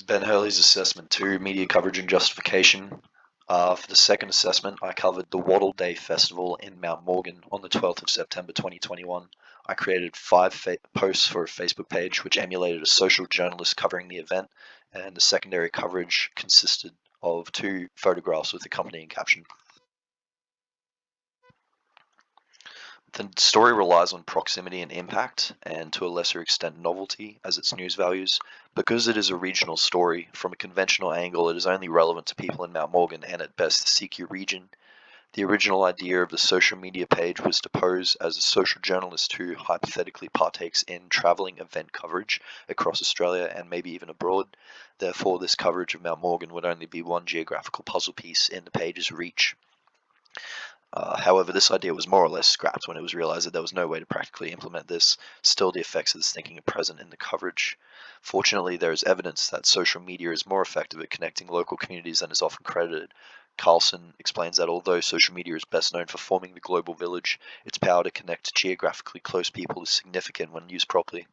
Ben Hurley's assessment 2, media coverage and justification. For the second assessment, I covered the Wattle Day Festival in Mount Morgan on the 12th of September 2021. I created 5 posts for a Facebook page which emulated a social journalist covering the event, and the secondary coverage consisted of 2 photographs with accompanying caption. The story relies on proximity and impact, and to a lesser extent novelty, as its news values. Because it is a regional story, from a conventional angle it is only relevant to people in Mount Morgan and at best the CQ region. The original idea of the social media page was to pose as a social journalist who hypothetically partakes in travelling event coverage across Australia and maybe even abroad. Therefore, this coverage of Mount Morgan would only be one geographical puzzle piece in the page's reach. However, this idea was more or less scrapped when it was realized that there was no way to practically implement this. Still, the effects of this thinking are present in the coverage. Fortunately, there is evidence that social media is more effective at connecting local communities than is often credited. Carlson explains that although social media is best known for forming the global village, its power to connect geographically close people is significant when used properly.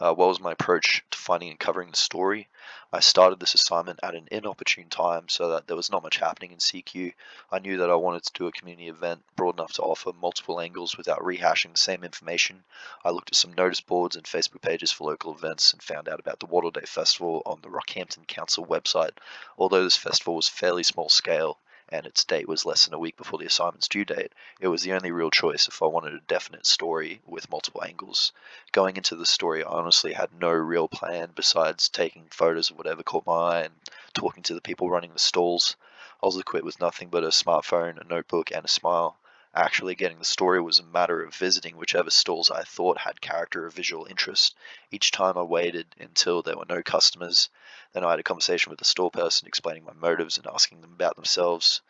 What was my approach to finding and covering the story? I started this assignment at an inopportune time so that there was not much happening in CQ. I knew that I wanted to do a community event broad enough to offer multiple angles without rehashing the same information. I looked at some notice boards and Facebook pages for local events and found out about the Wattle Day Festival on the Rockhampton Council website. Although this festival was fairly small scale, and its date was less than a week before the assignment's due date, it was the only real choice if I wanted a definite story with multiple angles. Going into the story, I honestly had no real plan besides taking photos of whatever caught my eye and talking to the people running the stalls. I was equipped with nothing but a smartphone, a notebook, and a smile. Actually getting the story was a matter of visiting whichever stalls I thought had character or visual interest. Each time I waited until there were no customers. Then I had a conversation with the stall person explaining my motives and asking them about themselves.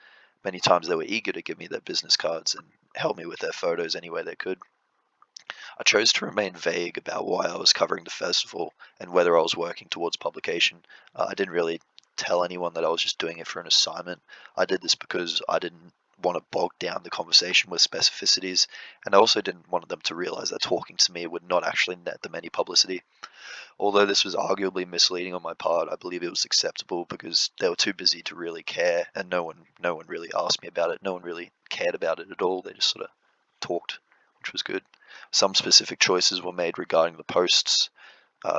Many times they were eager to give me their business cards and help me with their photos any way they could. I chose to remain vague about why I was covering the festival and whether I was working towards publication. I didn't really tell anyone that I was just doing it for an assignment. I did this because I didn't want to bog down the conversation with specificities, and I also didn't want them to realize that talking to me would not actually net them any publicity. Although this was arguably misleading on my part, I believe it was acceptable because they were too busy to really care, and no one really asked me about it. No one really cared about it at all. They just sort of talked, which was good. Some specific choices were made regarding the posts,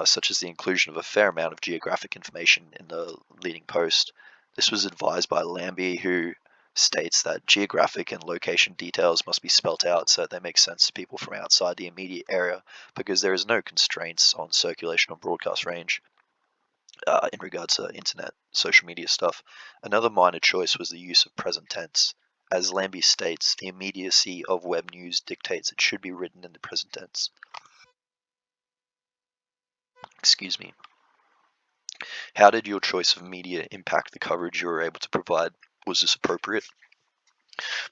such as the inclusion of a fair amount of geographic information in the leading post. This was advised by Lambie, who states that geographic and location details must be spelt out so that they make sense to people from outside the immediate area, because there is no constraints on circulation or broadcast range in regards to internet, social media stuff. Another minor choice was the use of present tense. As Lambie states, the immediacy of web news dictates it should be written in the present tense. Excuse me. How did your choice of media impact the coverage you were able to provide? Was this appropriate?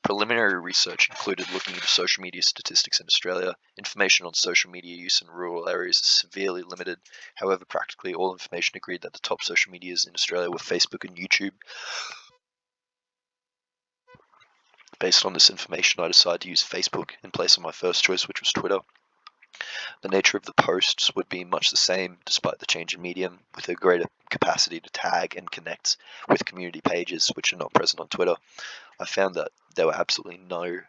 Preliminary research included looking into social media statistics in Australia. Information on social media use in rural areas is severely limited. However, practically all information agreed that the top social medias in Australia were Facebook and YouTube. Based on this information, I decided to use Facebook in place of my first choice, which was Twitter. The nature of the posts would be much the same, despite the change in medium, with a greater capacity to tag and connect with community pages, which are not present on Twitter. I found that there were absolutely no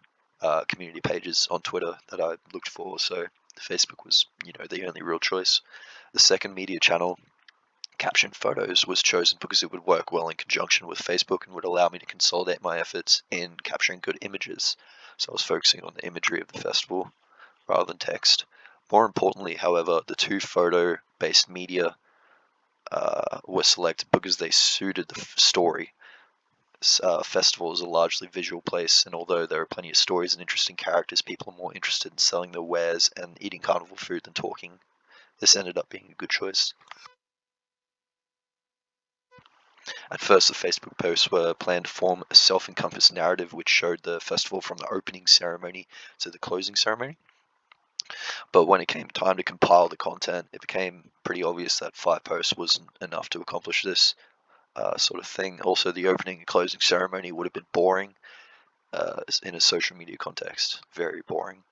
community pages on Twitter that I looked for, so Facebook was, the only real choice. The second media channel, caption photos, was chosen because it would work well in conjunction with Facebook and would allow me to consolidate my efforts in capturing good images. So I was focusing on the imagery of the festival rather than text. More importantly, however, the 2 photo-based media were selected because they suited the story. Festival is a largely visual place, and although there are plenty of stories and interesting characters, people are more interested in selling their wares and eating carnival food than talking. This ended up being a good choice. At first, the Facebook posts were planned to form a self-encompassed narrative which showed the festival from the opening ceremony to the closing ceremony. But when it came time to compile the content, it became pretty obvious that 5 posts wasn't enough to accomplish this sort of thing. Also, the opening and closing ceremony would have been boring in a social media context. Very boring.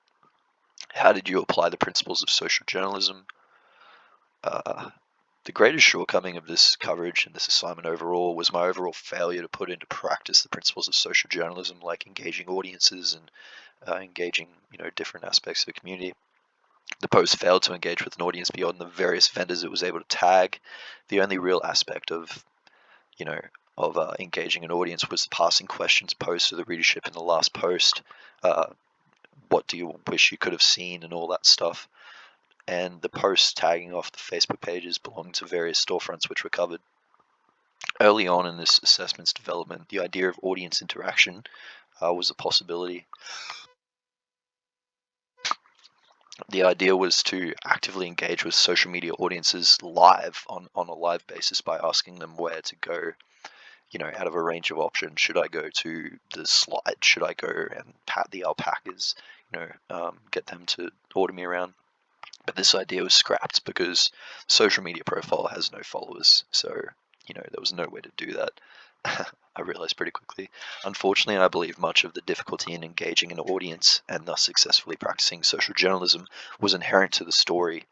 How did you apply the principles of social journalism? The greatest shortcoming of this coverage and this assignment overall was my overall failure to put into practice the principles of social journalism, like engaging audiences and engaging, different aspects of the community. The post failed to engage with an audience beyond the various vendors it was able to tag. The only real aspect of, you know, engaging an audience was the passing questions posed to the readership in the last post. Uh, what do you wish you could have seen and all that stuff. And the posts tagging off the Facebook pages belonging to various storefronts which were covered. Early on in this assessment's development, the idea of audience interaction was a possibility. The idea was to actively engage with social media audiences live on a live basis by asking them where to go, out of a range of options. Should I go to the slide? Should I go and pat the alpacas? Get them to order me around. But this idea was scrapped because social media profile has no followers. So, there was no way to do that. I realized pretty quickly. Unfortunately, I believe much of the difficulty in engaging an audience and thus successfully practicing social journalism was inherent to the story,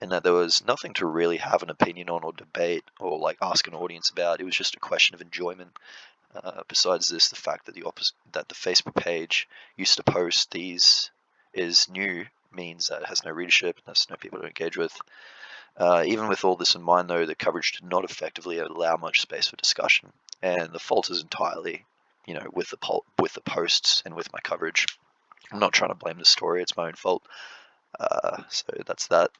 and that there was nothing to really have an opinion on or debate or like ask an audience about. It was just a question of enjoyment. Besides this, the fact that the Facebook page used to post these is new means that it has no readership and has no people to engage with. Even with all this in mind, though, the coverage did not effectively allow much space for discussion, and the fault is entirely, with the posts and with my coverage. I'm not trying to blame the story; it's my own fault. So that's that.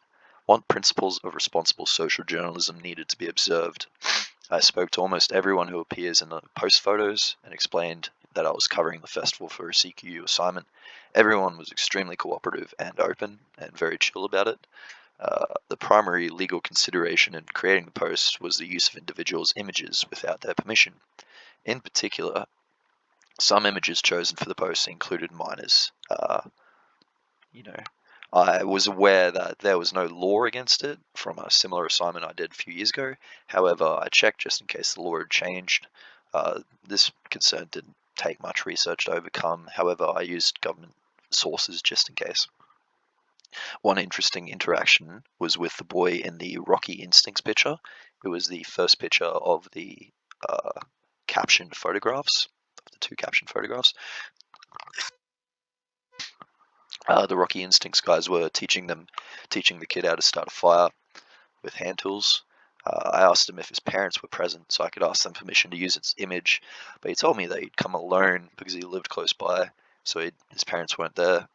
What principles of responsible social journalism needed to be observed? I spoke to almost everyone who appears in the post photos and explained that I was covering the festival for a CQU assignment. Everyone was extremely cooperative and open and very chill about it. The primary legal consideration in creating the post was the use of individuals' images without their permission. In particular, some images chosen for the post included minors. You know, I was aware that there was no law against it from a similar assignment I did a few years ago. However, I checked just in case the law had changed. This concern didn't take much research to overcome. However, I used government sources just in case. One interesting interaction was with the boy in the Rocky Instincts picture. It was the first picture of the captioned photographs, of the two captioned photographs. The Rocky Instincts guys were teaching the kid how to start a fire with hand tools. I asked him if his parents were present so I could ask them permission to use its image, but he told me that he'd come alone because he lived close by, so his parents weren't there.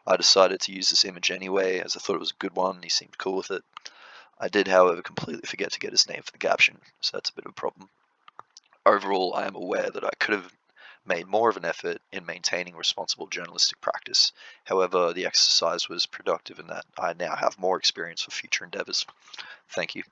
I decided to use this image anyway, as I thought it was a good one and he seemed cool with it. I did, however, completely forget to get his name for the caption, so that's a bit of a problem. Overall, I am aware that I could have made more of an effort in maintaining responsible journalistic practice. However, the exercise was productive in that I now have more experience for future endeavors. Thank you.